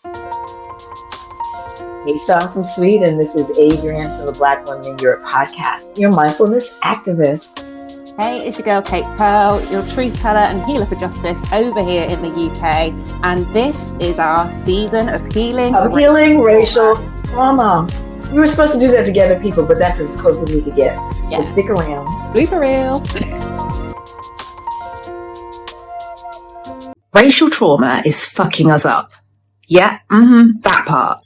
Hey, Star from Sweden. This is Adrianne from the Black Women in Europe podcast, your mindfulness activist. Hey, it's your girl Kate Pearl, your truth teller and healer for justice over here in the UK. And this is our season of healing. Of healing racial trauma. We were supposed to do that together, people, but that's as close as we could get. Yeah. So stick around. Blooper reel. Racial trauma is fucking us up. Yeah, that part.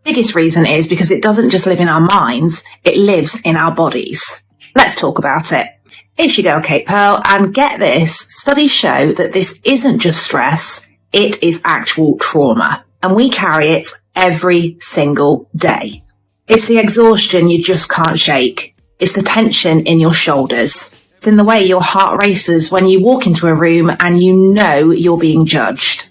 Biggest reason is because it doesn't just live in our minds, it lives in our bodies. Let's talk about it. It's your girl Kate Pearl, and get this, studies show that this isn't just stress, it is actual trauma, and we carry it every single day. It's the exhaustion you just can't shake. It's the tension in your shoulders. It's in the way your heart races when you walk into a room and you know you're being judged.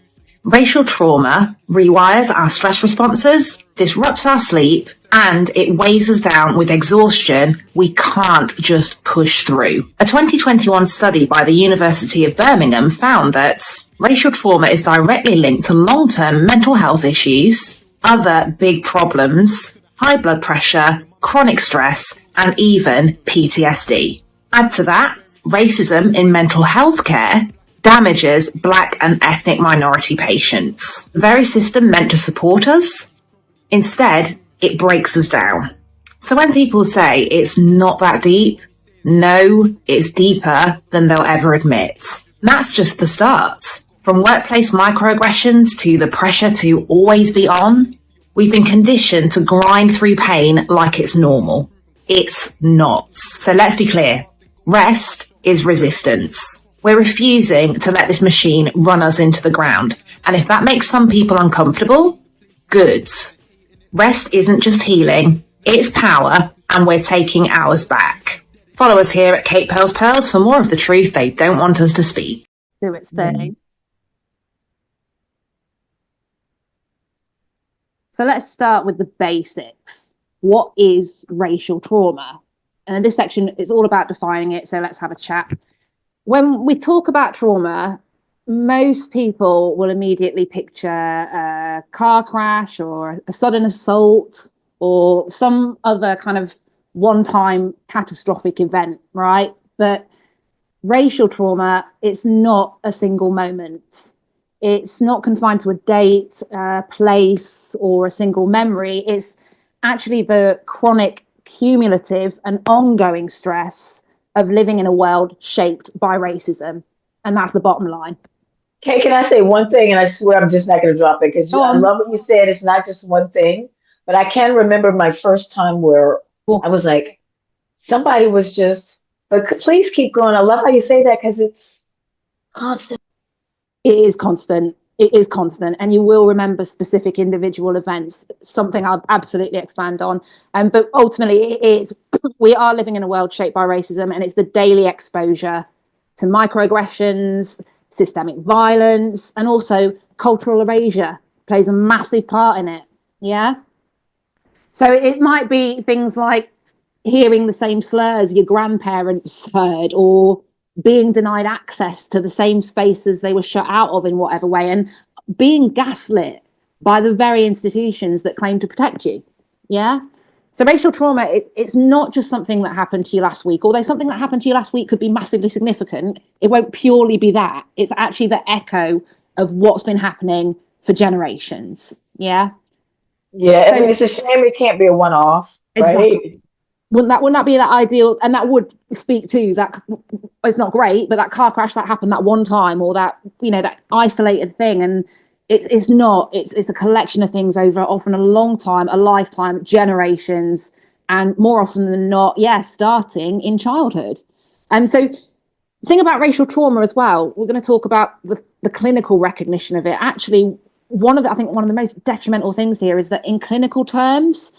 Racial trauma rewires our stress responses, disrupts our sleep, and it weighs us down with exhaustion we can't just push through. A 2021 study by the University of Birmingham found that racial trauma is directly linked to long-term mental health issues, other big problems, high blood pressure, chronic stress, and even PTSD. Add to that, racism in mental health care damages Black and ethnic minority patients. The very system meant to support us, instead, it breaks us down. So when people say it's not that deep, no, it's deeper than they'll ever admit. That's just the start. From workplace microaggressions to the pressure to always be on, we've been conditioned to grind through pain like it's normal. It's not. So let's be clear. Rest is resistance. We're refusing to let this machine run us into the ground. And if that makes some people uncomfortable, good. Rest isn't just healing, it's power, and we're taking ours back. Follow us here at Kate Pearl's Pearls for more of the truth they don't want us to speak. Do its thing. So let's start with the basics. What is racial trauma? And in this section, it's all about defining it, so let's have a chat. When we talk about trauma, most people will immediately picture a car crash or a sudden assault or some other kind of one-time catastrophic event, right? But racial trauma, it's not a single moment. It's not confined to a date, a place, or a single memory. It's actually the chronic, cumulative, and ongoing stress of living in a world shaped by racism. And that's the bottom line. Okay, can I say one thing? And I swear I'm just not going to drop it because I love what you said. It's not just one thing. But I can remember my first time where I was like, somebody was just, but please keep going. I love how you say that because it's constant. It is constant. It is constant. And you will remember specific individual events, something I'll absolutely expand on. But ultimately, it is, we are living in a world shaped by racism, and it's the daily exposure to microaggressions, systemic violence, and also cultural erasure plays a massive part in it. Yeah. So it might be things like hearing the same slurs your grandparents heard, or being denied access to the same spaces they were shut out of in whatever way, and being gaslit by the very institutions that claim to protect you. Yeah. So racial trauma, it's not just something that happened to you last week, although something that happened to you last week could be massively significant. It won't purely be that. It's actually the echo of what's been happening for generations. Yeah. Yeah. So, I mean, it's a shame it can't be a one-off. Exactly. Right? Wouldn't that be that ideal? And that would speak to that. It's not great, but that car crash that happened that one time, or that, that isolated thing. And it's not, it's a collection of things over often a long time, a lifetime, generations, and more often than not, starting in childhood. And so the thing about racial trauma as well, we're going to talk about the clinical recognition of it. Actually, one of the most detrimental things here is that in clinical terms,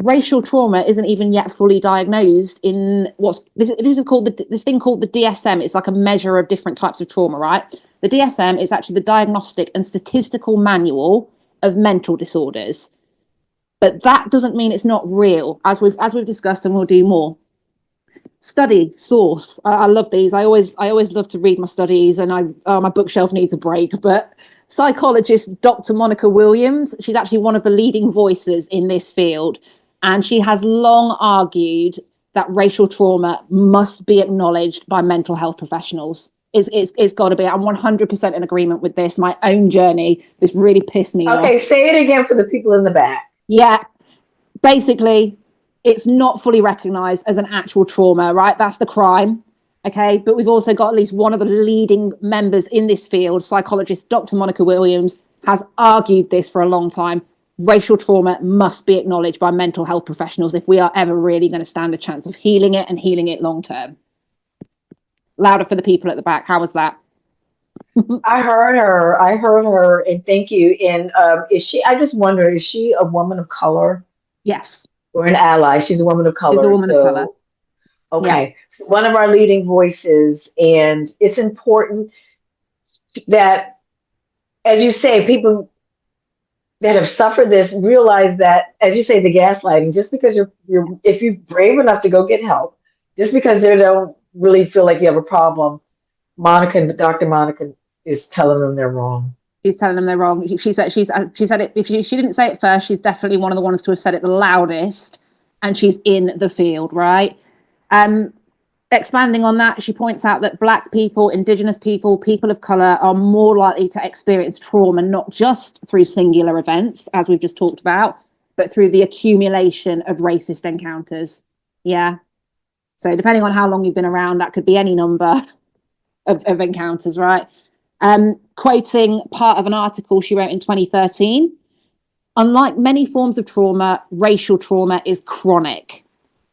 racial trauma isn't even yet fully diagnosed in this is called this thing called the DSM. It's like a measure of different types of trauma, right? The DSM is actually the Diagnostic and Statistical Manual of Mental Disorders. But that doesn't mean it's not real, as we've discussed, and we'll do more. Study source. I love these. I always love to read my studies, and my bookshelf needs a break. But psychologist Dr. Monica Williams. She's actually one of the leading voices in this field, and she has long argued that racial trauma must be acknowledged by mental health professionals. It's got to be. I'm 100% in agreement with this. My own journey, this really pissed me off. Okay, say it again for the people in the back. Yeah, basically, it's not fully recognized as an actual trauma, right? That's the crime. Okay, but we've also got at least one of the leading members in this field, psychologist Dr. Monica Williams, has argued this for a long time. Racial trauma must be acknowledged by mental health professionals if we are ever really going to stand a chance of healing it and healing it long term. Louder for the people at the back. How was that? I heard her, and thank you. And I just wonder, is she a woman of color? Yes. Or an ally? She's a woman of color. She's a woman of color. Okay. Yeah. So one of our leading voices, and it's important that, as you say, people that have suffered this realize that, as you say, the gaslighting, just because if you're brave enough to go get help, just because they don't really feel like you have a problem, Dr. Monica is telling them they're wrong. She's telling them they're wrong. She said it. If she didn't say it first, she's definitely one of the ones to have said it the loudest, and she's in the field, right? Expanding on that, she points out that Black people, Indigenous people, people of color are more likely to experience trauma, not just through singular events, as we've just talked about, but through the accumulation of racist encounters. Yeah. So depending on how long you've been around, that could be any number of encounters, right? Quoting part of an article she wrote in 2013, unlike many forms of trauma, racial trauma is chronic.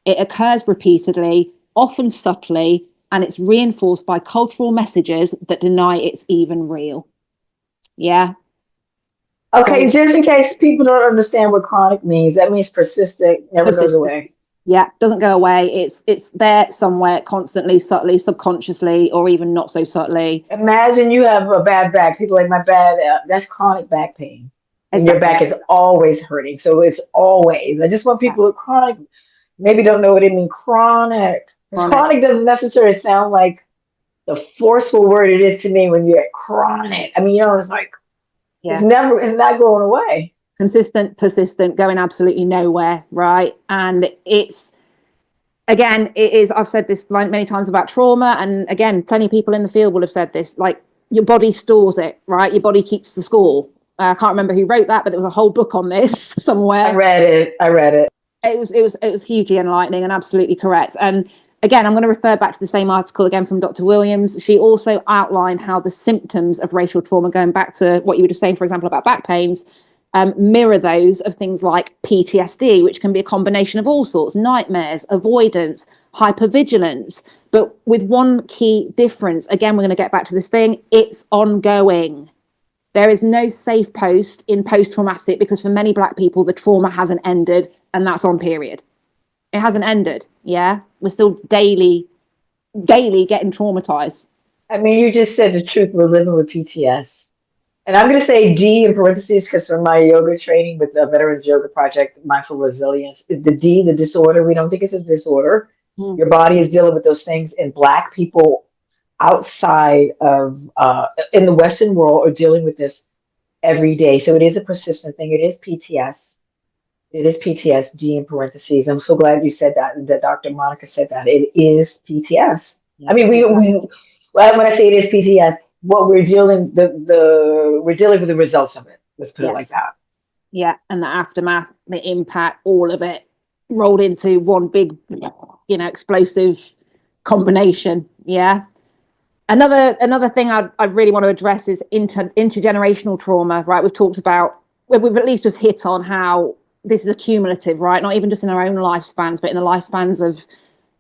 It occurs repeatedly, often subtly, and it's reinforced by cultural messages that deny it's even real. Yeah. Okay, so, just in case people don't understand what chronic means, that means persistent, never goes away. Yeah, doesn't go away. It's there somewhere constantly, subtly, subconsciously, or even not so subtly. Imagine you have a bad back. People like that's chronic back pain. And your back is always hurting. So it's always. I just want people with chronic maybe don't know what it means. Chronic. Chronic doesn't necessarily sound like the forceful word it is to me when you're chronic. I mean, it's like it's not going away. Consistent, persistent, going absolutely nowhere, right? And it's, again, it is, I've said this many times about trauma, and again, plenty of people in the field will have said this, like, your body stores it, right? Your body keeps the score. I can't remember who wrote that, but there was a whole book on this somewhere. I read it. It was hugely enlightening and absolutely correct. And again, I'm going to refer back to the same article again from Dr. Williams. She also outlined how the symptoms of racial trauma, going back to what you were just saying, for example, about back pains, mirror those of things like PTSD, which can be a combination of all sorts: nightmares, avoidance, hypervigilance. But with one key difference, again, we're going to get back to this thing, it's ongoing. There is no safe post in post-traumatic, because for many Black people, the trauma hasn't ended, and that's on period. It hasn't ended, yeah? We're still daily getting traumatized. I mean, you just said the truth. We're living with PTS. And I'm going to say D in parentheses, because from my yoga training with the Veterans Yoga Project, Mindful Resilience, the D, the disorder, we don't think it's a disorder. Your body is dealing with those things, and Black people outside of, in the Western world, are dealing with this every day. So it is a persistent thing. It is PTS. It is PTSD in parentheses. I'm so glad you said that, and that Dr. Monica said that. It is PTS. Yeah, I mean, when I say it is PTS, what we're dealing with the results of it. Let's put it like that. Yeah, and the aftermath, the impact, all of it rolled into one big, explosive combination. Yeah. Another thing I really want to address is intergenerational trauma. Right, we've talked about, we've at least just hit on how this is accumulative, right? Not even just in our own lifespans, but in the lifespans of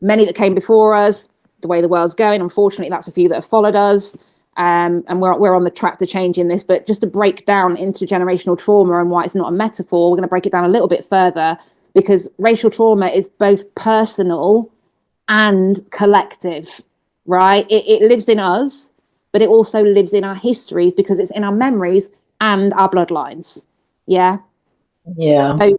many that came before us. The way the world's going, unfortunately, that's a few that have followed us. And we're on the track to changing this. But just to break down intergenerational trauma and why it's not a metaphor, we're going to break it down a little bit further, because racial trauma is both personal and collective, right? It lives in us, but it also lives in our histories, because it's in our memories and our bloodlines. Yeah. Yeah. So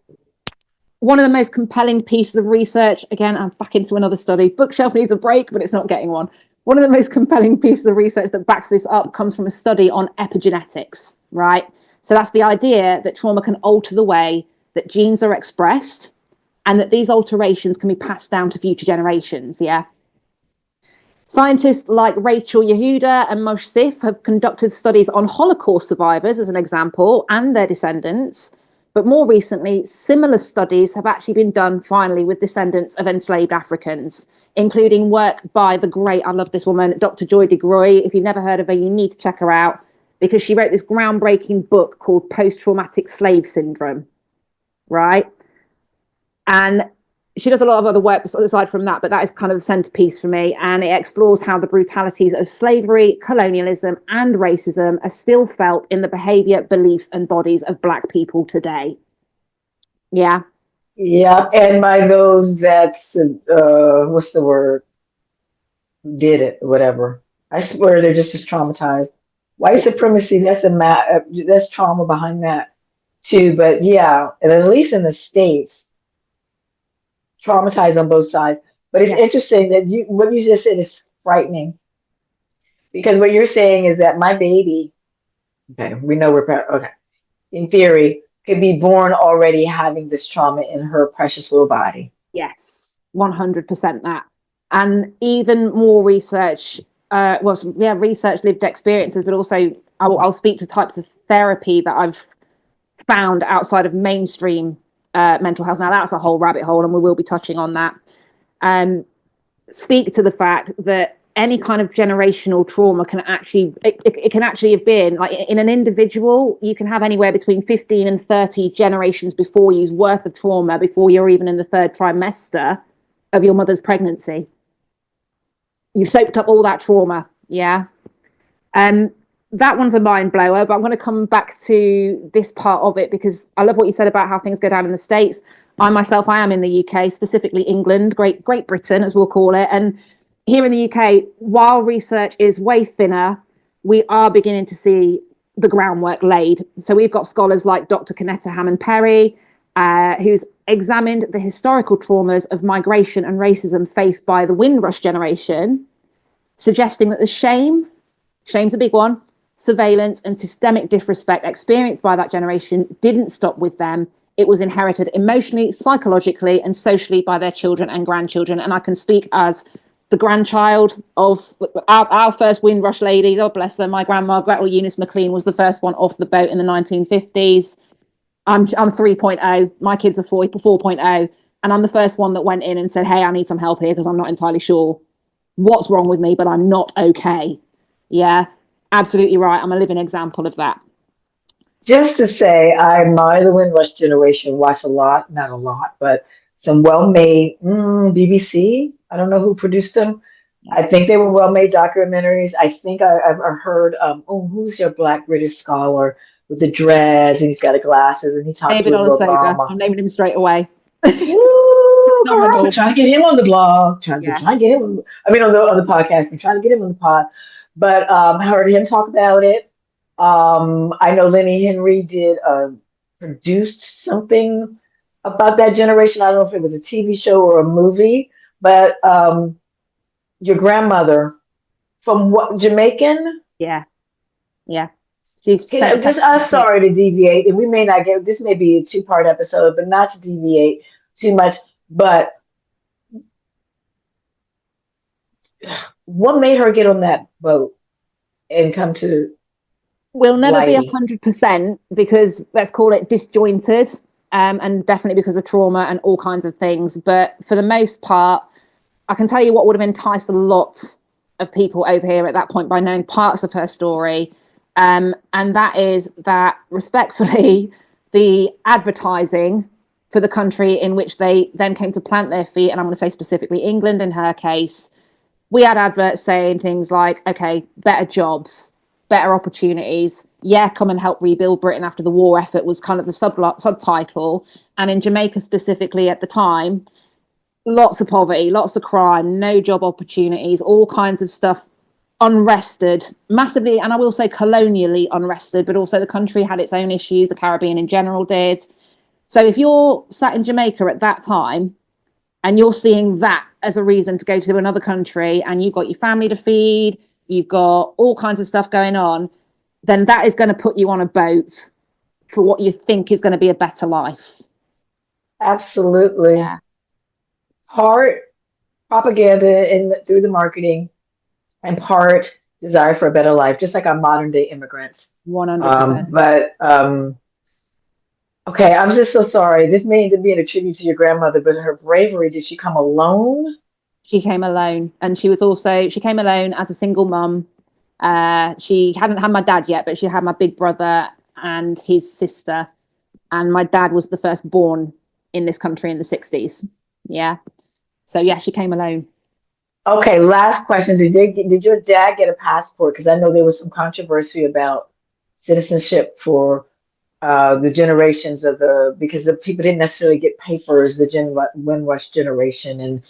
one of the most compelling pieces of research, again, I'm back into another study. Bookshelf needs a break, but it's not getting one. One of the most compelling pieces of research that backs this up comes from a study on epigenetics, right? So that's the idea that trauma can alter the way that genes are expressed and that these alterations can be passed down to future generations, yeah? Scientists like Rachel Yehuda and Moshe Sif have conducted studies on Holocaust survivors, as an example, and their descendants. But more recently, similar studies have actually been done finally with descendants of enslaved Africans, including work by the great, I love this woman, Dr. Joy DeGroy. If you've never heard of her, you need to check her out because she wrote this groundbreaking book called Post-Traumatic Slave Syndrome, right? And she does a lot of other work aside from that, but that is kind of the centerpiece for me. And it explores how the brutalities of slavery, colonialism, and racism are still felt in the behavior, beliefs, and bodies of Black people today. Yeah. Yeah. And by those that's, what's the word? Did it, whatever. I swear they're just as traumatized. White supremacy, that's trauma behind that too. But yeah, and at least in the States, traumatized on both sides. But it's interesting that what you just said is frightening because what you're saying is that my baby, okay, we know okay, in theory, could be born already having this trauma in her precious little body. Yes, 100% that. And even more research, research, lived experiences, but also I'll speak to types of therapy that I've found outside of mainstream mental health. Now that's a whole rabbit hole and we will be touching on that. Speak to the fact that any kind of generational trauma can actually, it can actually have been like in an individual, you can have anywhere between 15 and 30 generations before you's worth of trauma before you're even in the third trimester of your mother's pregnancy. You've soaked up all that trauma. Yeah. That one's a mind blower, but I'm going to come back to this part of it because I love what you said about how things go down in the States. I am in the UK, specifically England, Great Britain, as we'll call it. And here in the UK, while research is way thinner, we are beginning to see the groundwork laid. So we've got scholars like Dr. Kanetta Hammond-Perry, who's examined the historical traumas of migration and racism faced by the Windrush generation, suggesting that the shame's a big one, surveillance and systemic disrespect experienced by that generation didn't stop with them. It was inherited emotionally, psychologically, and socially by their children and grandchildren. And I can speak as the grandchild of our first Windrush lady, God bless her, my grandma, Gretel Eunice McLean, was the first one off the boat in the 1950s. I'm 3.0, my kids are 4.0, and I'm the first one that went in and said, hey, I need some help here because I'm not entirely sure what's wrong with me, but I'm not okay. Yeah, absolutely right. I'm a living example of that. Just to say, I admire the Windrush generation, watch a lot, not a lot, but some well-made BBC. I don't know who produced them. I think they were well-made documentaries. I think I've heard, who's your Black British scholar with the dreads and he's got the glasses and he talks David with Obama. I'm naming him straight away. Woo, girl, we're trying to get him on the blog. Trying to get him. On the podcast. We're trying to get him on the pod. But I heard him talk about it. I know Lenny Henry produced something about that generation. I don't know if it was a TV show or a movie, but your grandmother from what, Jamaican? Yeah. Sorry to deviate, and we may not get, this may be a 2-part episode, but not to deviate too much. But what made her get on that boat and come to? We'll never be 100% because let's call it disjointed, and definitely because of trauma and all kinds of things. But for the most part, I can tell you what would have enticed a lot of people over here at that point by knowing parts of her story. And that is that, respectfully, the advertising for the country in which they then came to plant their feet, and I'm going to say specifically England in her case, we had adverts saying things like, okay, better jobs, better opportunities. Yeah, come and help rebuild Britain after the war effort was kind of the subtitle. And in Jamaica specifically at the time, lots of poverty, lots of crime, no job opportunities, all kinds of stuff, unrested, massively, and I will say colonially unrested, but also the country had its own issues, the Caribbean in general did. So if you're sat in Jamaica at that time and you're seeing that as a reason to go to another country and you've got your family to feed, you've got all kinds of stuff going on, then that is going to put you on a boat for what you think is going to be a better life. Absolutely. Yeah. Part propaganda through the marketing, and part desire for a better life, just like our modern day immigrants. 100%. Okay, I'm just so sorry. This may end up being a tribute to your grandmother, but her bravery, did she come alone? She came alone, and she came alone as a single mum. She hadn't had my dad yet, but she had my big brother and his sister. And my dad was the first born in this country in the 60s. Yeah. So yeah, she came alone. Okay, last question. Did your dad get a passport? Because I know there was some controversy about citizenship for the generations because the people didn't necessarily get papers, the Windrush generation. And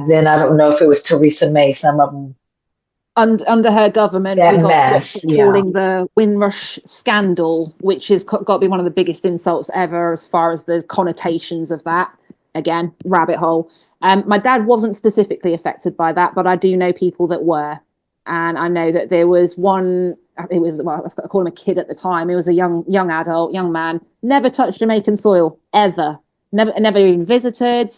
then I don't know if it was Theresa May, some of them. Under her government, we got what she's calling the Windrush scandal, which has got to be one of the biggest insults ever as far as the connotations of that. Again, rabbit hole. My dad wasn't specifically affected by that, but I do know people that were. And I know that there was one, I was going to call him a kid at the time. He was a young adult, young man, never touched Jamaican soil, ever. Never even visited,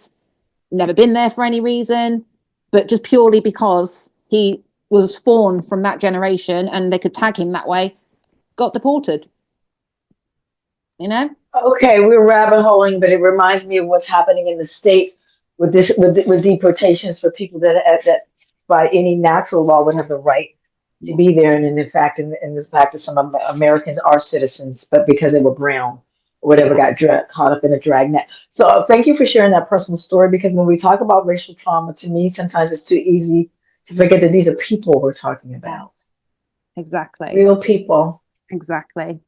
never been there for any reason, but just purely because he was spawned from that generation and they could tag him that way, got deported. You know? Okay, we're rabbit holing, but it reminds me of what's happening in the States with deportations for people that by any natural law would have the right to be there, and in the fact that some Americans are citizens, but because they were brown or whatever, got caught up in a dragnet. So thank you for sharing that personal story, because when we talk about racial trauma, to me, sometimes it's too easy to forget that these are people we're talking about. Yes. Exactly. Real people. Exactly.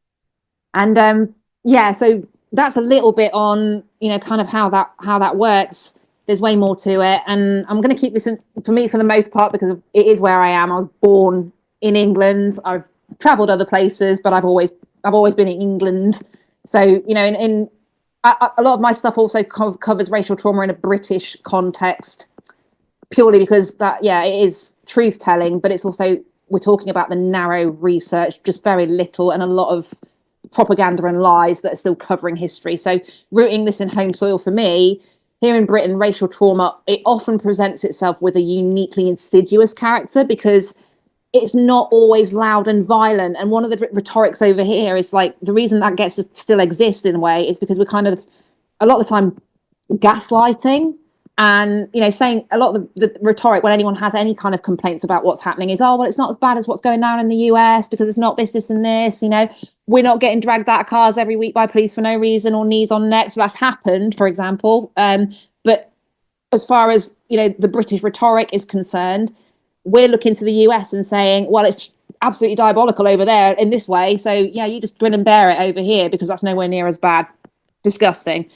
And yeah, so that's a little bit on, kind of how that works. There's way more to it. And I'm going to keep this for me for the most part, because it is where I am. I was born in England. I've traveled other places, but I've always been in England. So, in a lot of my stuff also covers racial trauma in a British context, purely because it is truth telling, but it's also, we're talking about the narrow research, just very little, and a lot of propaganda and lies that are still covering history. So rooting this in home soil for me, here in Britain, racial trauma, it often presents itself with a uniquely insidious character, because it's not always loud and violent. And one of the rhetorics over here is like, the reason that gets to still exist in a way is because we're kind of, a lot of the time, gaslighting. And, saying a lot of the rhetoric when anyone has any kind of complaints about what's happening is, oh, well, it's not as bad as what's going on in the US because it's not this, and this, we're not getting dragged out of cars every week by police for no reason, or knees on necks. So that's happened, for example. But as far as, the British rhetoric is concerned, we're looking to the US and saying, well, it's absolutely diabolical over there in this way. So, yeah, you just grin and bear it over here because that's nowhere near as bad. Disgusting.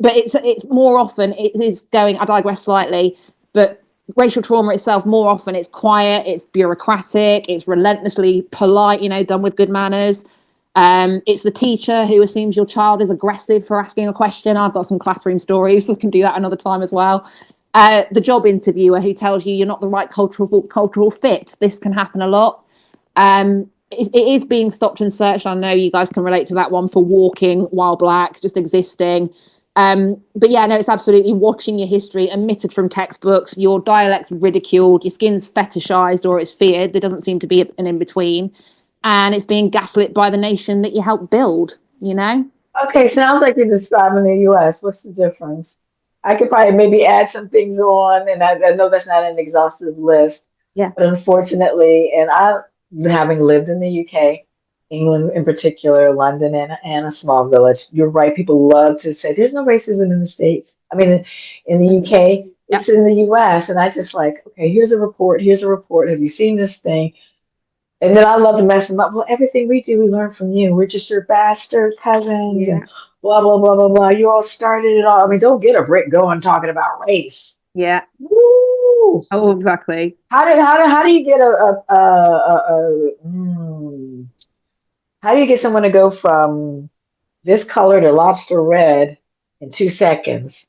But it's more often, it is going, I digress slightly, but racial trauma itself, more often it's quiet, it's bureaucratic, it's relentlessly polite, done with good manners. It's the teacher who assumes your child is aggressive for asking a question. I've got some classroom stories. We can do that another time as well. The job interviewer who tells you you're not the right cultural fit. This can happen a lot. It is being stopped and searched. I know you guys can relate to that one, for walking while black, just existing. But yeah, no, it's absolutely watching your history omitted from textbooks, your dialect's ridiculed, your skin's fetishized or it's feared. There doesn't seem to be an in-between. And it's being gaslit by the nation that you helped build, Okay, sounds like you're describing the US. What's the difference? I could probably maybe add some things on, and I know that's not an exhaustive list. Yeah. But unfortunately, and having lived in the UK, England in particular, London, and a small village, you're right. People love to say there's no racism in the States. I mean, in the UK, it's in the US. And I just like, okay, here's a report. Have you seen this thing? And then I love to mess them up. Well, everything we do, we learn from you. We're just your bastard cousins and blah, blah, blah, blah, blah. You all started it all. I mean, don't get a brick going talking about race. Yeah. Woo! Oh, exactly. How do you get how do you get someone to go from this color to lobster red in 2 seconds?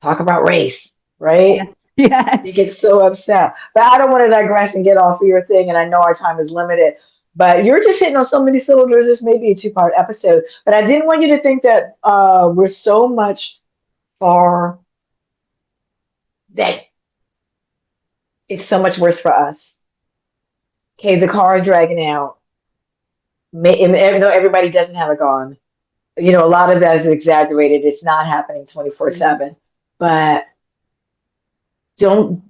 Talk about race, right? Yes. You get so upset. But I don't want to digress and get off of your thing, and I know our time is limited. But you're just hitting on so many cylinders. This may be a two-part episode, but I didn't want you to think that we're so much far that it's so much worse for us. Okay, the car dragging out. Even though everybody doesn't have a gun, a lot of that is exaggerated. It's not happening 24/7. But don't.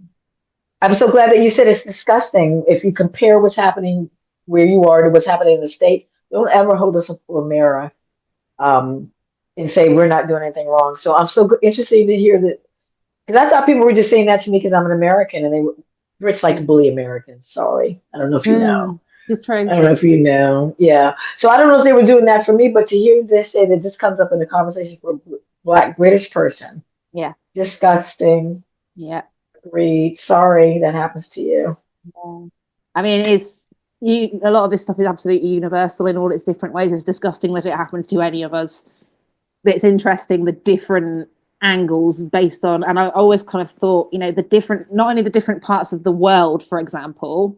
I'm so glad that you said it's disgusting. If you compare what's happening where you are to what's happening in the States, don't ever hold us up for a mirror and say we're not doing anything wrong. So I'm so interested to hear that, because I thought people were just saying that to me because I'm an American, and Brits like to bully Americans. Sorry, I don't know if you know. It's true. I don't know if you know. Yeah. So I don't know if they were doing that for me, but to hear this say that this comes up in the conversation for a Black British person. Yeah. Disgusting. Yeah. Agreed. Sorry that happens to you. Yeah. I mean, a lot of this stuff is absolutely universal in all its different ways. It's disgusting that it happens to any of us. But it's interesting the different angles based on, and I always kind of thought, not only the different parts of the world, for example,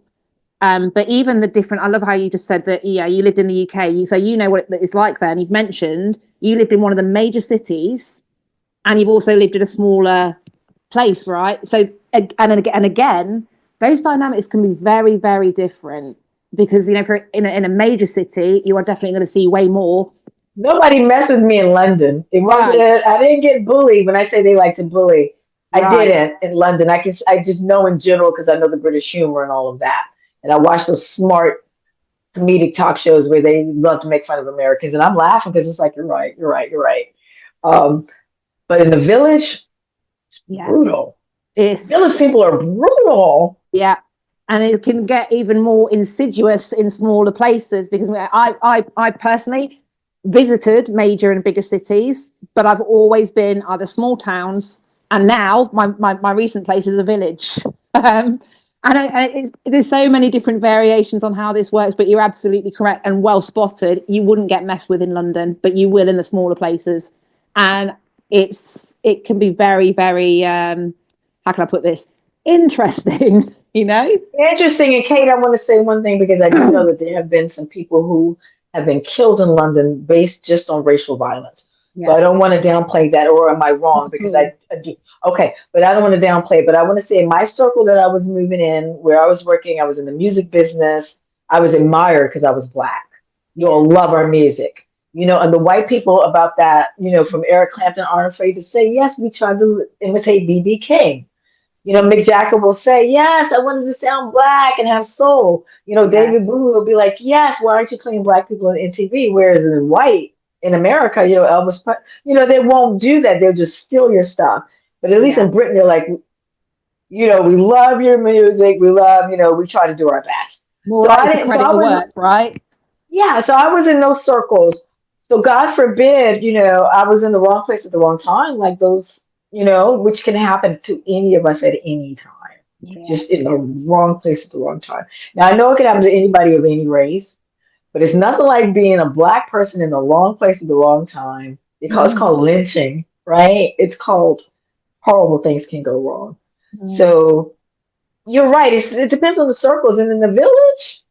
but even the different. I love how you just said that. Yeah, you lived in the UK, so you know what it's like there. And you've mentioned you lived in one of the major cities, and you've also lived in a smaller place, right? So, and again, those dynamics can be very, very different because for in a major city, you are definitely going to see way more. Nobody messed with me in London. It wasn't. Right. I didn't get bullied. When I say they like to bully, I didn't in London. I just know in general because I know the British humor and all of that. And I watch those smart comedic talk shows where they love to make fun of Americans. And I'm laughing because it's like, you're right. But in the village, it's brutal. Village people are brutal. Yeah. And it can get even more insidious in smaller places because I personally visited major and bigger cities, but I've always been either small towns, and now my recent place is a village. And there's so many different variations on how this works, but you're absolutely correct and well spotted. You wouldn't get messed with in London, but you will in the smaller places. And it can be very, very, how can I put this? Interesting, Interesting. And Kate, I want to say one thing, because I do know that there have been some people who have been killed in London based just on racial violence. Yeah. So I don't want to downplay that, or am I wrong? Because I do. Okay, but I don't want to downplay it. But I want to say in my circle that I was moving in, where I was working, I was in the music business. I was admired because I was Black. You'll love our music. And the white people about that, from Eric Clapton aren't afraid to say, yes, we tried to imitate B.B. King. Mick Jagger will say, yes, I wanted to sound Black and have soul. David Bowie will be like, yes, why aren't you playing Black people on MTV? Whereas in white, in America, Elvis, they won't do that. They'll just steal your stuff. But at least in Britain, they're like, we love your music. We love, we try to do our best. More the work, right? Yeah. So I was in those circles. So God forbid, I was in the wrong place at the wrong time, like those, which can happen to any of us at any time. Yes. Just in the wrong place at the wrong time. Now, I know it can happen to anybody of any race, but it's nothing like being a Black person in the wrong place at the wrong time. It's called lynching, right? It's called horrible things can go wrong. So you're right. It depends on the circles. And in the village,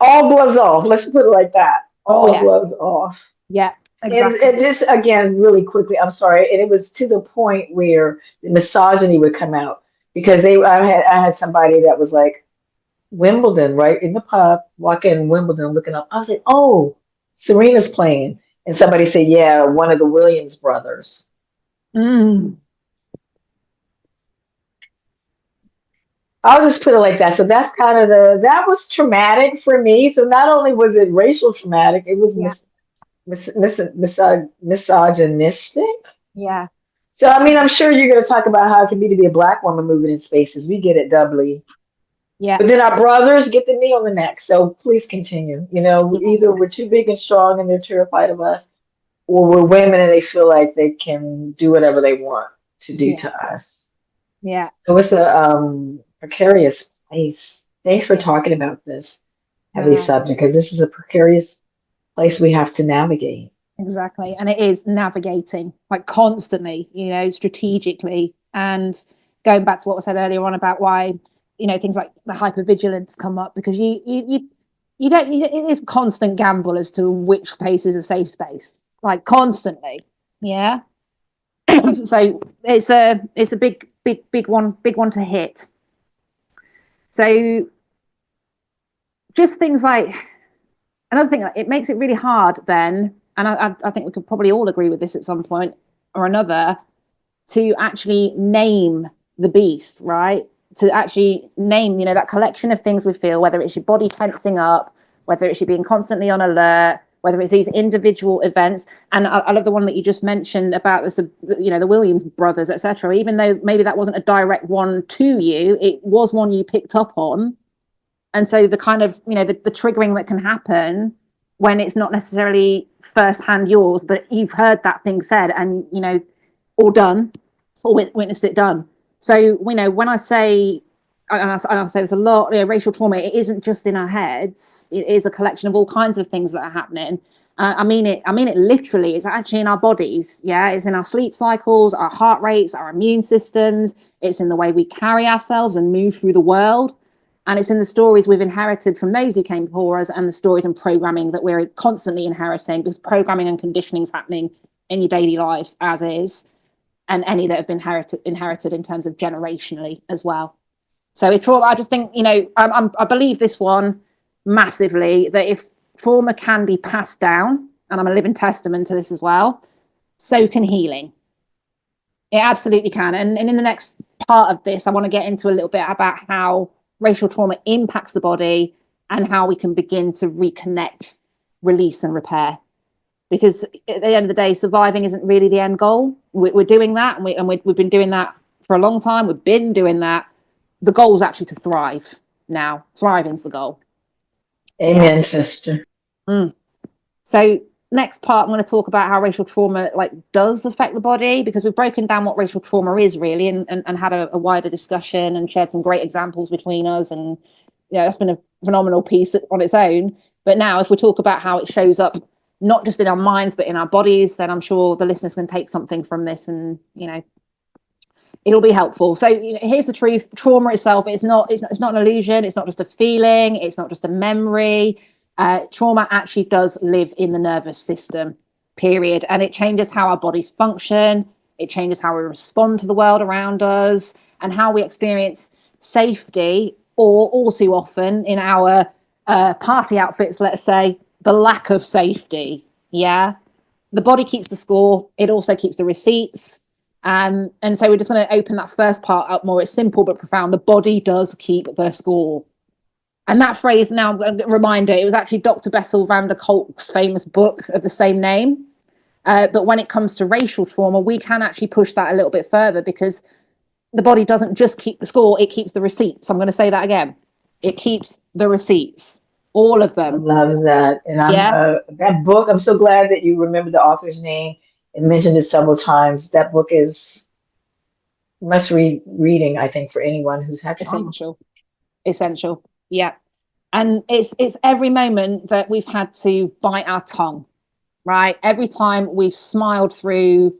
all gloves off. Let's put it like that. All gloves off. Yeah, exactly. And just, again, really quickly, I'm sorry. And it was to the point where the misogyny would come out because I had somebody that was like, Wimbledon, right? In the pub, walking in Wimbledon, looking up. I was like, oh, Serena's playing. And somebody said, yeah, one of the Williams brothers. I'll just put it like that. So that's kind of that was traumatic for me. So not only was it racial traumatic, it was misogynistic. Yeah. So, I mean, I'm sure you're going to talk about how it can be to be a Black woman moving in spaces. We get it doubly. Yeah. But then our brothers get the knee on the neck. So please continue. Either we're too big and strong and they're terrified of us, or we're women and they feel like they can do whatever they want to do to us. Yeah. So it's a precarious place. Thanks for talking about this heavy subject, because this is a precarious place we have to navigate. Exactly. And it is navigating like constantly, strategically. And going back to what was said earlier on about why, things like the hypervigilance come up, because you don't, it is constant gamble as to which space is a safe space, like constantly. Yeah. So it's a big one to hit. So just things like, another thing, it makes it really hard then, and I think we could probably all agree with this at some point or another, to actually name the beast, right? To actually name, that collection of things we feel, whether it's your body tensing up, whether it's you being constantly on alert, whether it's these individual events. And I love the one that you just mentioned about this, the Williams brothers, etc. Even though maybe that wasn't a direct one to you, it was one you picked up on. And so the kind of, the triggering that can happen when it's not necessarily firsthand yours, but you've heard that thing said and, or done, or witnessed it done. So, when I say, and I say this a lot, racial trauma, it isn't just in our heads. It is a collection of all kinds of things that are happening. I mean it literally. It's actually in our bodies. Yeah, it's in our sleep cycles, our heart rates, our immune systems. It's in the way we carry ourselves and move through the world. And it's in the stories we've inherited from those who came before us, and the stories and programming that we're constantly inheriting, because programming and conditioning is happening in your daily lives as is, and any that have been inherited in terms of generationally as well. So it's trauma. I just think, I believe this one massively, that if trauma can be passed down, and I'm a living testament to this as well, so can healing. It absolutely can. And in the next part of this, I want to get into a little bit about how racial trauma impacts the body and how we can begin to reconnect, release and repair. Because at the end of the day, surviving isn't really the end goal. We're doing that, and we've been doing that for a long time. We've been doing that. The goal is actually to thrive now. Thriving's the goal. Amen, sister. So next part, I'm going to talk about how racial trauma does affect the body, because we've broken down what racial trauma is really, and had a wider discussion and shared some great examples between us. And that's been a phenomenal piece on its own. But now if we talk about how it shows up, not just in our minds, but in our bodies, then I'm sure the listeners can take something from this, and, it'll be helpful. So here's the truth. Trauma itself, it's not an illusion. It's not just a feeling. It's not just a memory. Trauma actually does live in the nervous system, period. And it changes how our bodies function. It changes how we respond to the world around us, and how we experience safety, or all too often in our party outfits, let's say, the lack of safety. Yeah. The body keeps the score. It also keeps the receipts. And so we're just going to open that first part up more. It's simple but profound. The body does keep the score. And that phrase, now a reminder, it was actually Dr. Bessel van der Kolk's famous book of the same name. But when it comes to racial trauma, we can actually push that a little bit further, because the body doesn't just keep the score, it keeps the receipts. I'm going to say that again. It keeps the receipts. All of them. I love that. And that book, I'm so glad that you remember the author's name and mentioned it several times. That book is must-read reading, I think, for anyone who's had trauma. Essential. Yeah. And it's every moment that we've had to bite our tongue, right? Every time we've smiled through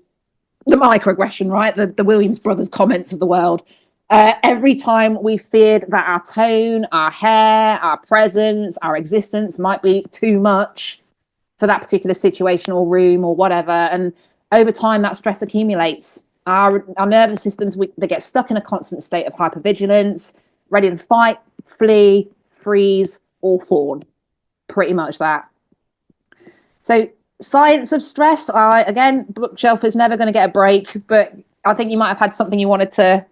the microaggression, right? The Williams brothers comments of the world. Every time we feared that our tone, our hair, our presence, our existence might be too much for that particular situation or room or whatever. And over time, that stress accumulates. Our nervous systems, they get stuck in a constant state of hypervigilance, ready to fight, flee, freeze, or fawn. Pretty much that. So science of stress, again, bookshelf is never going to get a break, but I think you might have had something you wanted to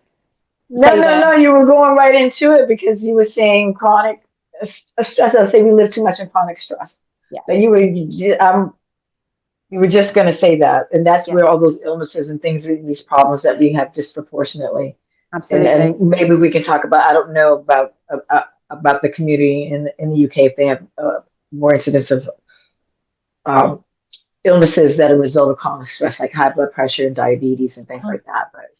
No, you were going right into it, because you were saying chronic stress. I say we live too much in chronic stress. Yes. But you were just going to say that, and that's where all those illnesses and things, these problems that we have disproportionately. Absolutely. And maybe we can talk about. I don't know about the community in the UK, if they have more incidents of illnesses that are a result of chronic stress, like high blood pressure and diabetes and things like that. But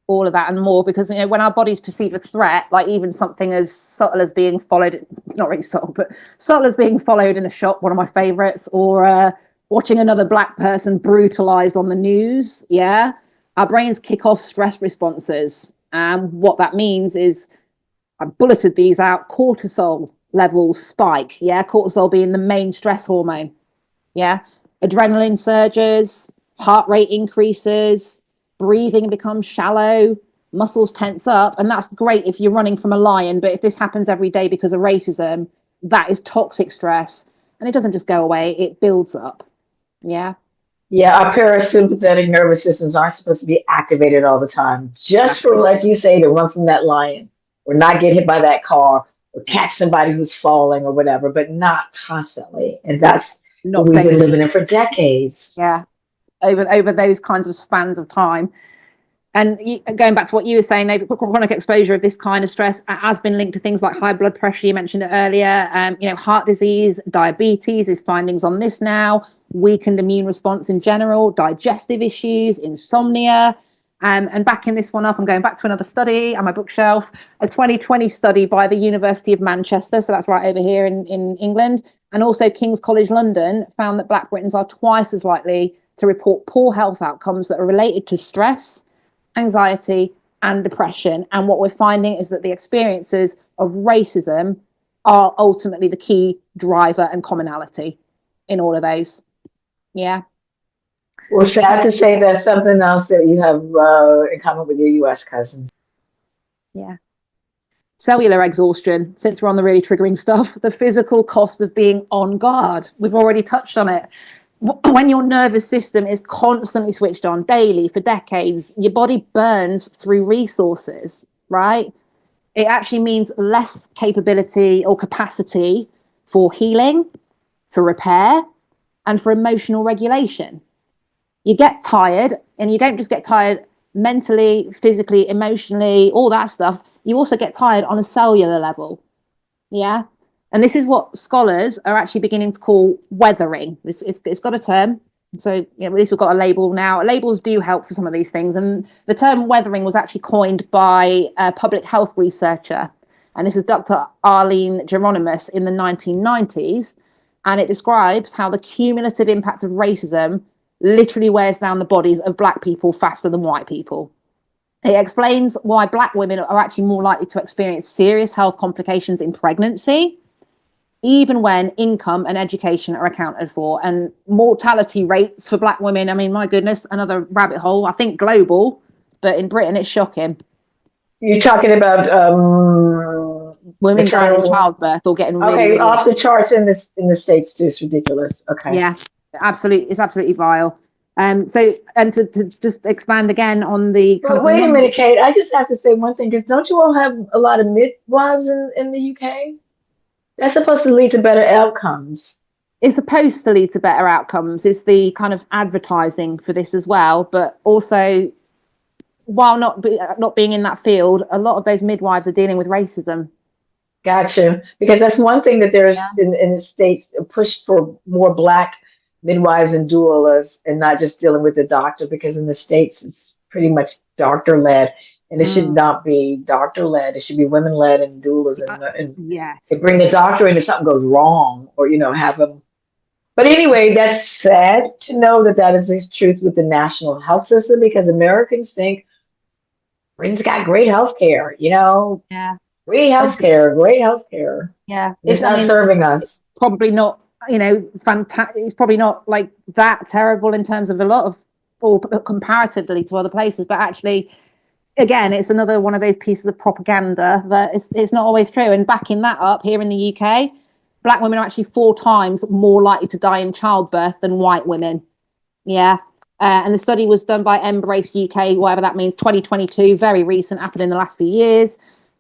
all of that and more, because when our bodies perceive a threat, like even something as subtle as being followed, not really subtle, but subtle as being followed in a shop, one of my favorites, or watching another Black person brutalized on the news, our brains kick off stress responses, And what that means is, I bulleted these out, cortisol levels spike. Yeah. Cortisol being the main stress hormone. Yeah. Adrenaline surges, heart rate increases, breathing becomes shallow, muscles tense up. And that's great if you're running from a lion. But if this happens every day because of racism, that is toxic stress. And it doesn't just go away, it builds up. Yeah. Yeah, our parasympathetic nervous systems aren't supposed to be activated all the time, just for, like you say, to run from that lion or not get hit by that car or catch somebody who's falling or whatever, but not constantly. And that's Not what we've been daily. living in for decades. Yeah. Over those kinds of spans of time. And going back to what you were saying, chronic exposure of this kind of stress has been linked to things like high blood pressure. You mentioned it earlier. Heart disease, diabetes is findings on this now. Weakened immune response in general, digestive issues, insomnia. And backing this one up, I'm going back to another study on my bookshelf, a 2020 study by the University of Manchester. So that's right over here in England. And also King's College London found that Black Britons are twice as likely to report poor health outcomes that are related to stress, anxiety, and depression. And what we're finding is that the experiences of racism are ultimately the key driver and commonality in all of those. Yeah. Well, sad to say that's something else that you have in common with your US cousins. Yeah. Cellular exhaustion, since we're on the really triggering stuff, the physical cost of being on guard. We've already touched on it. When your nervous system is constantly switched on daily for decades, your body burns through resources, right? It actually means less capability or capacity for healing, for repair, and for emotional regulation. You get tired, and you don't just get tired mentally, physically, emotionally, all that stuff. You also get tired on a cellular level. Yeah. And this is what scholars are actually beginning to call weathering. It's got a term. So at least we've got a label now. Labels do help for some of these things. And the term weathering was actually coined by a public health researcher. And this is Dr. Arlene Geronimus in the 1990s. And it describes how the cumulative impact of racism literally wears down the bodies of Black people faster than white people. It explains why Black women are actually more likely to experience serious health complications in pregnancy, even when income and education are accounted for. And mortality rates for Black women, I mean, my goodness, another rabbit hole, I think global, but in Britain, it's shocking. You're talking about women dying in childbirth or getting really off the charts in the States too. It's ridiculous. Okay. Yeah, absolutely. It's absolutely vile. So, and to just expand again on the. But wait a minute, Kate. I just have to say one thing, because don't you all have a lot of midwives in the UK? That's supposed to lead to better outcomes. It's supposed to lead to better outcomes. It's the kind of advertising for this as well. But also, while not being in that field, a lot of those midwives are dealing with racism. Gotcha. Because that's one thing that there's in the States, a push for more Black midwives and doulas, and not just dealing with the doctor, because in the States it's pretty much doctor led, and it should not be doctor led. It should be women led and doulas, and yes, they bring the doctor in if something goes wrong, or have them. But anyway, that's sad to know that is the truth with the national health system, because Americans think Britain's got great health care, great health care. Yeah, it's not serving us. Probably not. Fantastic. It's probably not like that terrible in terms of a lot of, or comparatively to other places, but actually, again, it's another one of those pieces of propaganda that it's not always true. And backing that up, here in the UK, Black women are actually 4 times more likely to die in childbirth than white women. Yeah. And the study was done by Embrace UK, whatever that means, 2022, very recent, happened in the last few years.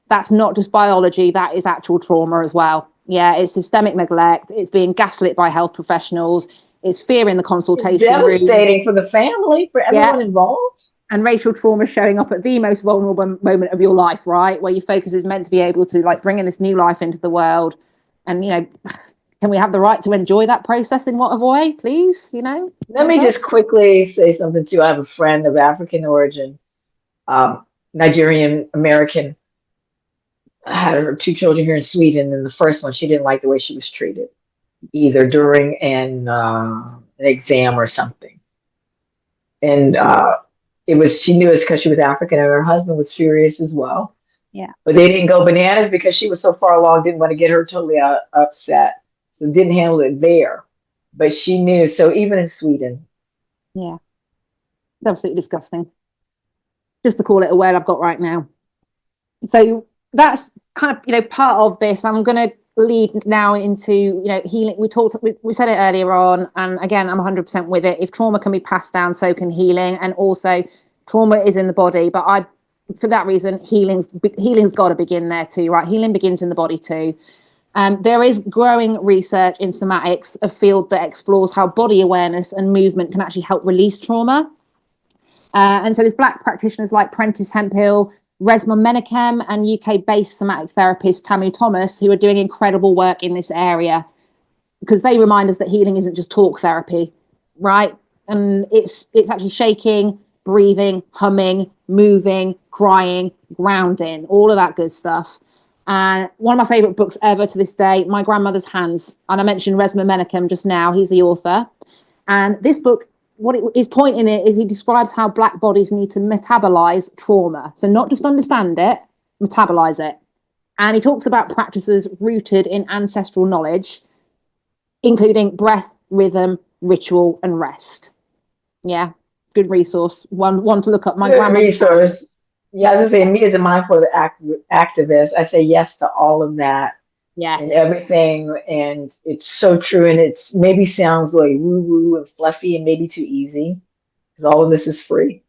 That's not just biology, that is actual trauma as well. Yeah, it's systemic neglect. It's being gaslit by health professionals. It's fear in the consultation room. Devastating for the family, for everyone involved. And racial trauma showing up at the most vulnerable moment of your life, right? Where your focus is meant to be able to bring in this new life into the world. And, can we have the right to enjoy that process in whatever way, please? Let me just quickly say something too. I have a friend of African origin, Nigerian American. I had her 2 children here in Sweden, and the first one, she didn't like the way she was treated, either during an exam or something. And she knew it's because she was African, and her husband was furious as well. Yeah. But they didn't go bananas because she was so far along, didn't want to get her totally upset. So didn't handle it there. But she knew. So even in Sweden. Yeah. It's absolutely disgusting. Just to call it a word I've got right now. So that's kind of, part of this. I'm going to lead now into, healing. We said it earlier on, and again, I'm 100% with it. If trauma can be passed down, so can healing. And also trauma is in the body, but for that reason, healing's got to begin there too, right? Healing begins in the body too. There is growing research in somatics, a field that explores how body awareness and movement can actually help release trauma. And so there's Black practitioners like Prentice Hemphill, Resma Menachem, and UK-based somatic therapist Tamu Thomas, who are doing incredible work in this area, because they remind us that healing isn't just talk therapy, right? And it's actually shaking, breathing, humming, moving, crying, grounding, all of that good stuff. And one of my favorite books ever to this day, My Grandmother's Hands. And I mentioned Resma Menachem just now. He's the author. And this book, his point in it is he describes how Black bodies need to metabolize trauma. So not just understand it, metabolize it. And he talks about practices rooted in ancestral knowledge, including breath, rhythm, ritual, and rest. Yeah, good resource. One to look up. My Good resource. Yeah, I was going to say, me as a mindful activist, I say yes to all of that. Yes. And everything, and it's so true, and it's maybe sounds like woo-woo and fluffy and maybe too easy, because all of this is free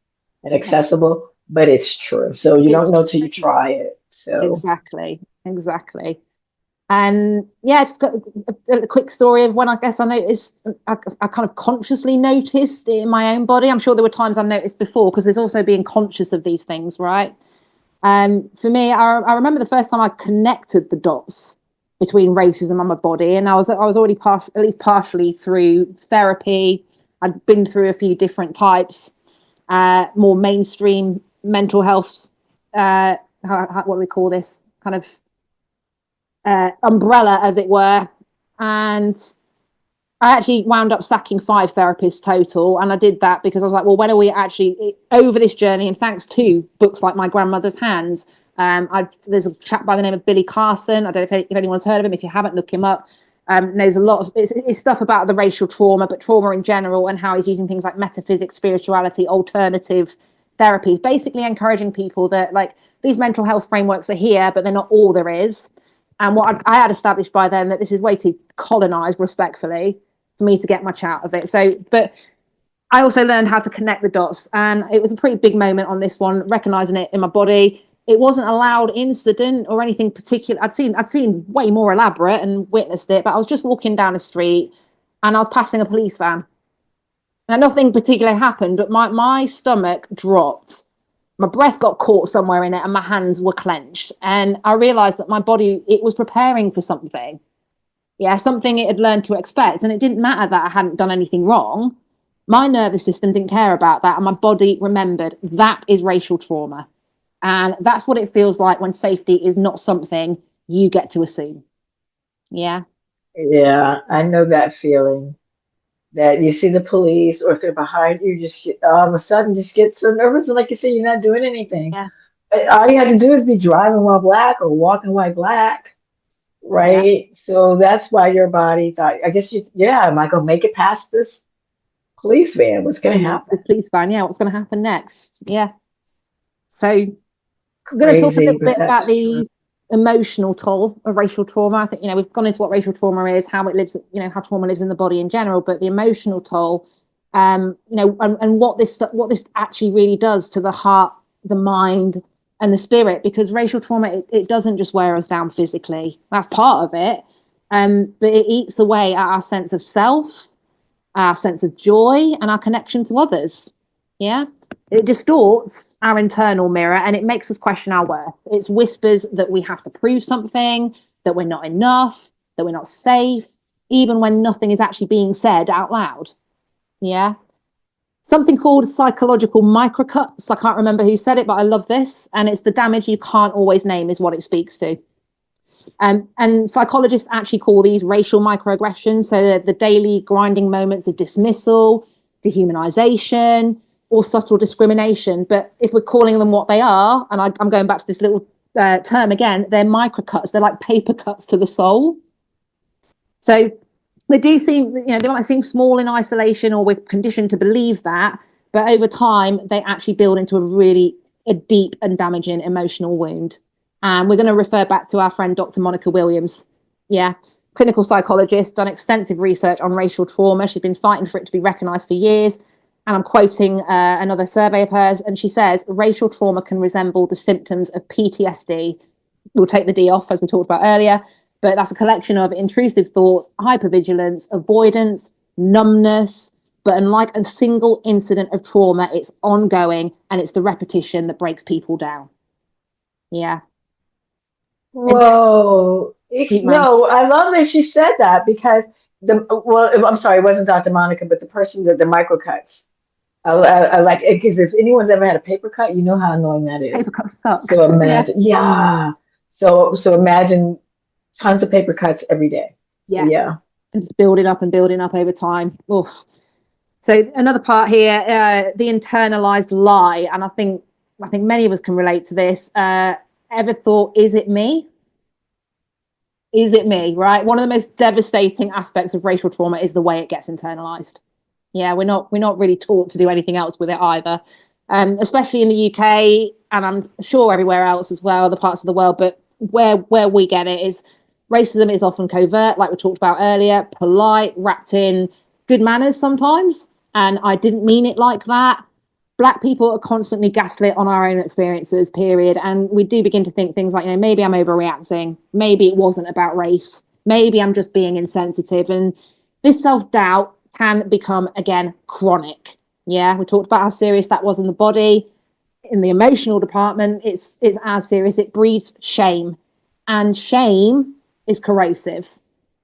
and accessible, but it's true. So you don't know till you try it. So exactly. And yeah, just got a quick story of when I noticed, I kind of consciously noticed it in my own body. I'm sure there were times I noticed before, because there's also being conscious of these things, right? For me, I remember the first time I connected the dots between racism and my body, and I was already at least partially through therapy. I'd been through a few different types, more mainstream mental health. What do we call this kind of umbrella, as it were? And I actually wound up sacking 5 therapists total, and I did that because I was like, well, when are we actually over this journey? And thanks to books like My Grandmother's Hands. There's a chap by the name of Billy Carson. I don't know if anyone's heard of him. If you haven't, look him up. There's a lot of it's stuff about the racial trauma, but trauma in general, and how he's using things like metaphysics, spirituality, alternative therapies, basically encouraging people that like these mental health frameworks are here, but they're not all there is. And what I had established by then that this is way too colonized, respectfully, for me to get much out of it. So, but I also learned how to connect the dots, and it was a pretty big moment on this one, recognizing it in my body. It wasn't a loud incident or anything particular. I'd seen way more elaborate and witnessed it, but I was just walking down the street and I was passing a police van. Now, nothing particular happened, but my stomach dropped. My breath got caught somewhere in it and my hands were clenched. And I realized that my body, it was preparing for something. Yeah, something it had learned to expect. And it didn't matter that I hadn't done anything wrong. My nervous system didn't care about that. And my body remembered that is racial trauma. And that's what it feels like when safety is not something you get to assume. Yeah. Yeah, I know that feeling that you see the police or if they're behind you, just all of a sudden just get so nervous. And like you said, you're not doing anything. Yeah. But all you have to do is be driving while black or walking while black. Right. Yeah. So that's why your body thought, I guess am I going to make it past this police van? What's going to happen? This police van. Yeah. What's going to happen next? Yeah. So I'm going to talk a little bit about the emotional toll of racial trauma. I think, we've gone into what racial trauma is, how it lives, how trauma lives in the body in general, but the emotional toll, and what this actually really does to the heart, the mind, and the spirit, because racial trauma, it doesn't just wear us down physically. That's part of it. But it eats away at our sense of self, our sense of joy, and our connection to others. Yeah. It distorts our internal mirror and it makes us question our worth. It's whispers that we have to prove something, that we're not enough, that we're not safe, even when nothing is actually being said out loud. Yeah. Something called psychological microcuts. I can't remember who said it, but I love this. And it's the damage you can't always name is what it speaks to. And psychologists actually call these racial microaggressions. So the daily grinding moments of dismissal, dehumanization, or subtle discrimination. But if we're calling them what they are, and I'm going back to this little term again, they're microcuts. They're like paper cuts to the soul. So they do seem, you know, they might seem small in isolation, or we're conditioned to believe that, but over time they actually build into a deep and damaging emotional wound. And we're going to refer back to our friend Dr. Monica Williams. Yeah, clinical psychologist, done extensive research on racial trauma. She's been fighting for it to be recognised for years. And I'm quoting another survey of hers, and she says racial trauma can resemble the symptoms of PTSD. We'll take the D off, as we talked about earlier, but that's a collection of intrusive thoughts, hypervigilance, avoidance, numbness. But unlike a single incident of trauma, it's ongoing, and it's the repetition that breaks people down. Yeah. Whoa. No, I love that she said that, because I'm sorry, it wasn't Dr. Monica, but the person that the microcuts. I like it, because if anyone's ever had a paper cut, you know how annoying that is. Paper cuts suck. So imagine, yeah. So imagine tons of paper cuts every day. So, yeah. And just building up over time. Oof. So another part here, the internalized lie, and I think many of us can relate to this. Ever thought, is it me? Is it me? Right. One of the most devastating aspects of racial trauma is the way it gets internalized. Yeah, we're not really taught to do anything else with it either, especially in the UK, and I'm sure everywhere else as well, other parts of the world. But where we get it is racism is often covert, like we talked about earlier, polite, wrapped in good manners sometimes. And I didn't mean it like that. Black people are constantly gaslit on our own experiences, period. And we do begin to think things like, you know, maybe I'm overreacting. Maybe it wasn't about race. Maybe I'm just being insensitive. And this self-doubt can become, again, chronic. Yeah, we talked about how serious that was in the body. In the emotional department, it's as serious. It breeds shame. And shame is corrosive.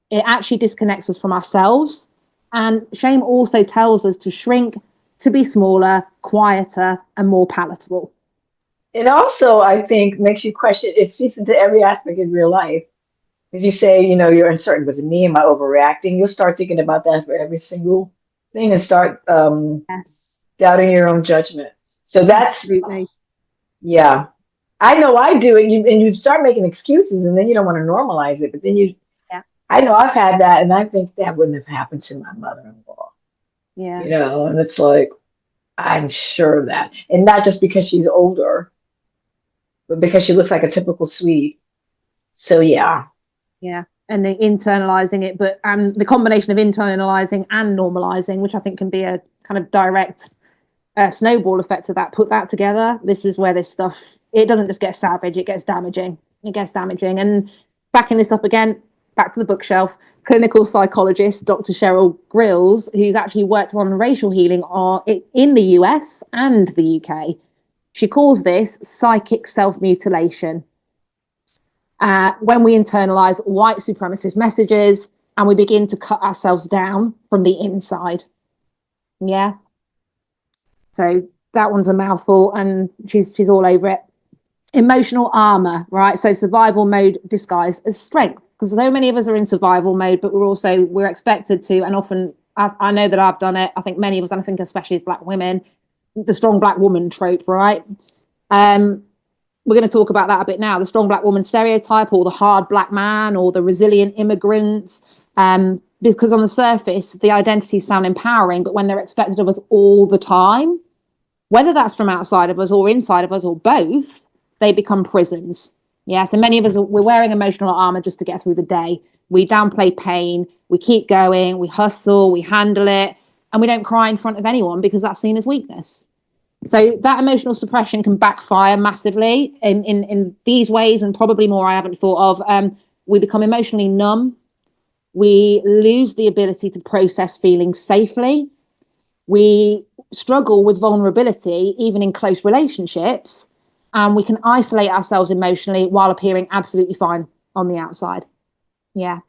It actually disconnects us from ourselves. And shame also tells us to shrink, to be smaller, quieter, and more palatable. It also, I think, makes you question, it seeps into every aspect of your life. If you say, you know, you're uncertain, was it me? Am I overreacting? You'll start thinking about that for every single thing, and start doubting your own judgment. So that's, absolutely. Yeah. I know I do it, and you start making excuses, and then you don't want to normalize it. But then I know I've had that, and I think that wouldn't have happened to my mother-in-law. Yeah. You know, and it's like, I'm sure of that. And not just because she's older, but because she looks like a typical Swede. So, yeah. Yeah. And the internalizing it, but the combination of internalizing and normalizing, which I think can be a kind of direct snowball effect of that. Put that together. This is where this stuff, it doesn't just get savage, it gets damaging. And backing this up again, back to the bookshelf, clinical psychologist Dr. Cheryl Grills, who's actually worked on racial healing in the US and the UK. She calls this psychic self-mutilation. When we internalize white supremacist messages and we begin to cut ourselves down from the inside. Yeah. So that one's a mouthful, and she's all over it. Emotional armor, right? So survival mode disguised as strength. Because so many of us are in survival mode, but we're expected to, and often I know that I've done it. I think many of us, and I think especially as Black women, the strong Black woman trope, right? We're going to talk about that a bit now. The strong Black woman stereotype, or the hard Black man, or the resilient immigrants. Because on the surface, the identities sound empowering, but when they're expected of us all the time, whether that's from outside of us or inside of us or both, they become prisons. Yeah, so many of us, we're wearing emotional armor just to get through the day. We downplay pain, we keep going, we hustle, we handle it, and we don't cry in front of anyone because that's seen as weakness. So that emotional suppression can backfire massively in these ways, and probably more I haven't thought of. We become emotionally numb. We lose the ability to process feelings safely. We struggle with vulnerability, even in close relationships. And we can isolate ourselves emotionally while appearing absolutely fine on the outside. Yeah.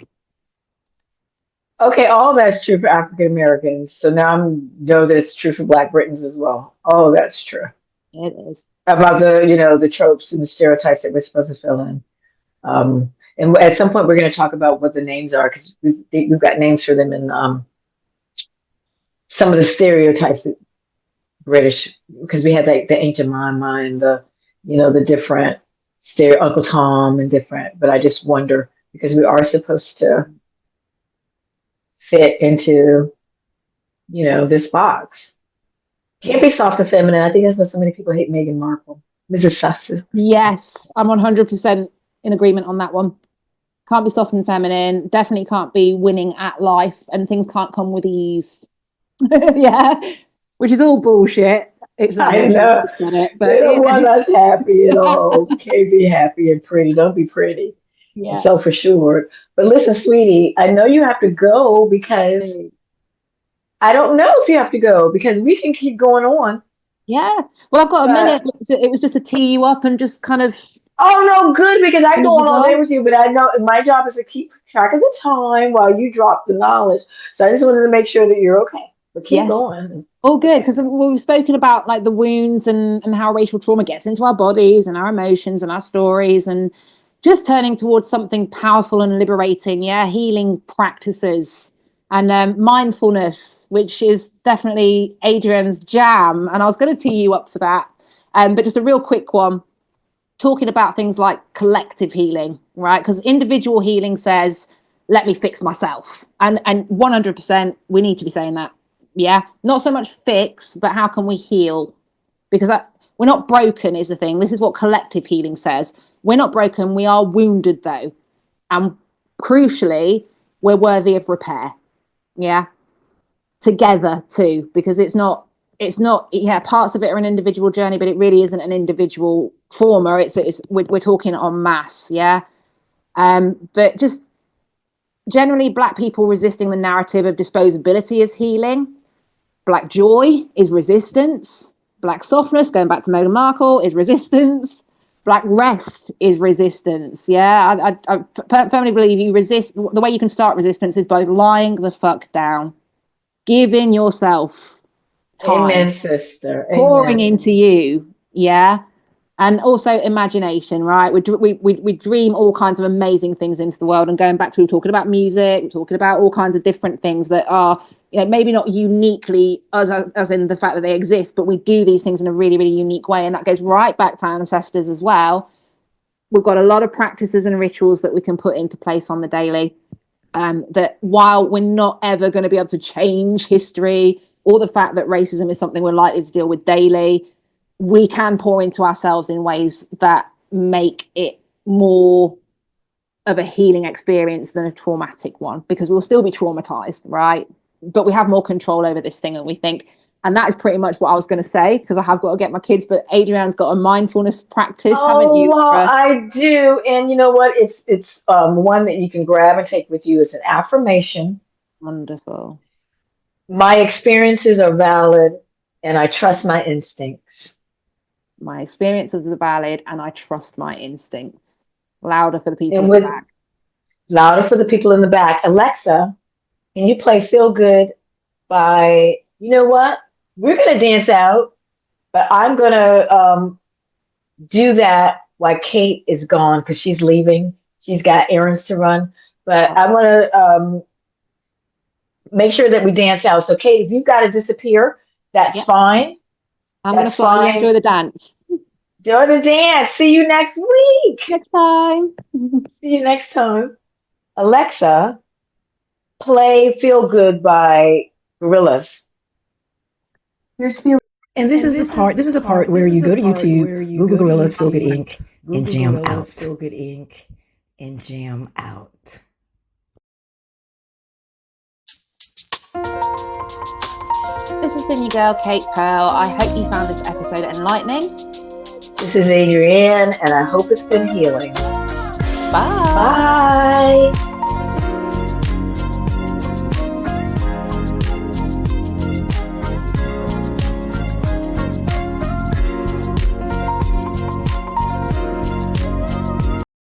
Okay, all that's true for African Americans. So now I know that it's true for Black Britons as well. Oh, that's true. It is. About the tropes and the stereotypes that we're supposed to fill in. And at some point we're going to talk about what the names are, because we've got names for them in some of the stereotypes British, because we had like the ancient mama and the, the different stereo Uncle Tom and different. But I just wonder because we are supposed to fit into, this box. Can't be soft and feminine. I think that's why so many people hate Meghan Markle. Mrs. Sussex. Yes, I'm 100% in agreement on that one. Can't be soft and feminine. Definitely can't be winning at life, and things can't come with ease. Yeah, which is all bullshit. I know. They don't want us happy at all. We can't be happy and pretty. Don't be pretty. Yeah. Self-assured. But listen, sweetie, I know you have to go because I don't know if you have to go because we can keep going on. Yeah. Well, I've got a minute. It was just to tee you up and just kind of. Oh, no, good, because I go on all day with you, but I know my job is to keep track of the time while you drop the knowledge. So I just wanted to make sure that you're okay. But keep going. All good, because we've spoken about like the wounds and how racial trauma gets into our bodies and our emotions and our stories, and just turning towards something powerful and liberating. Yeah, healing practices and mindfulness, which is definitely Adrianne's jam. And I was going to tee you up for that. But just a real quick one. Talking about things like collective healing, right? Because individual healing says, let me fix myself. And 100%, we need to be saying that. Yeah. Not so much fix, but how can we heal? Because we're not broken is the thing. This is what collective healing says. We're not broken. We are wounded, though. And crucially, we're worthy of repair. Yeah. Together, too, because it's not, parts of it are an individual journey, but it really isn't an individual trauma. We're talking en masse, yeah. But just generally, Black people resisting the narrative of disposability is healing. Black joy is resistance. Black softness, going back to Meghan Markle, is resistance. Black rest is resistance. Yeah, I firmly believe you resist. The way you can start resistance is by lying the fuck down, giving yourself time. Amen, sister. Pouring into you, yeah. And also imagination, right? We dream all kinds of amazing things into the world. And going back to, we were talking about music, we're talking about all kinds of different things that are, maybe not uniquely as in the fact that they exist, but we do these things in a really, really unique way. And that goes right back to our ancestors as well. We've got a lot of practices and rituals that we can put into place on the daily. That while we're not ever going to be able to change history, or the fact that racism is something we're likely to deal with daily, we can pour into ourselves in ways that make it more of a healing experience than a traumatic one, because we'll still be traumatized, right? But we have more control over this thing than we think. And that is pretty much what I was going to say, because I have got to get my kids. But Adrianne's got a mindfulness practice, haven't you? Well, I do. And you know what? It's one that you can grab and take with you. It's an affirmation. Wonderful. My experiences are valid, and I trust my instincts. My experiences are valid, and I trust my instincts. Louder for the people in the back. Louder for the people in the back. Alexa, can you play Feel Good by, you know what? We're going to dance out, but I'm going to do that while Kate is gone because she's leaving. She's got errands to run. But I want to make sure that we dance out. So, Kate, if you've got to disappear, that's fine. I'm going to fly and enjoy the dance. Enjoy the dance. See you next week. Next time. See you next time. Alexa, play Feel Good by Gorillaz. Here's Feel. And this is the part where you go to YouTube, Google Gorillaz Feel Good Inc. and jam out. Feel Good Inc. and jam out. This has been your girl, Kate Pearl. I hope you found this episode enlightening. This is Adrianne, and I hope it's been healing. Bye. Bye.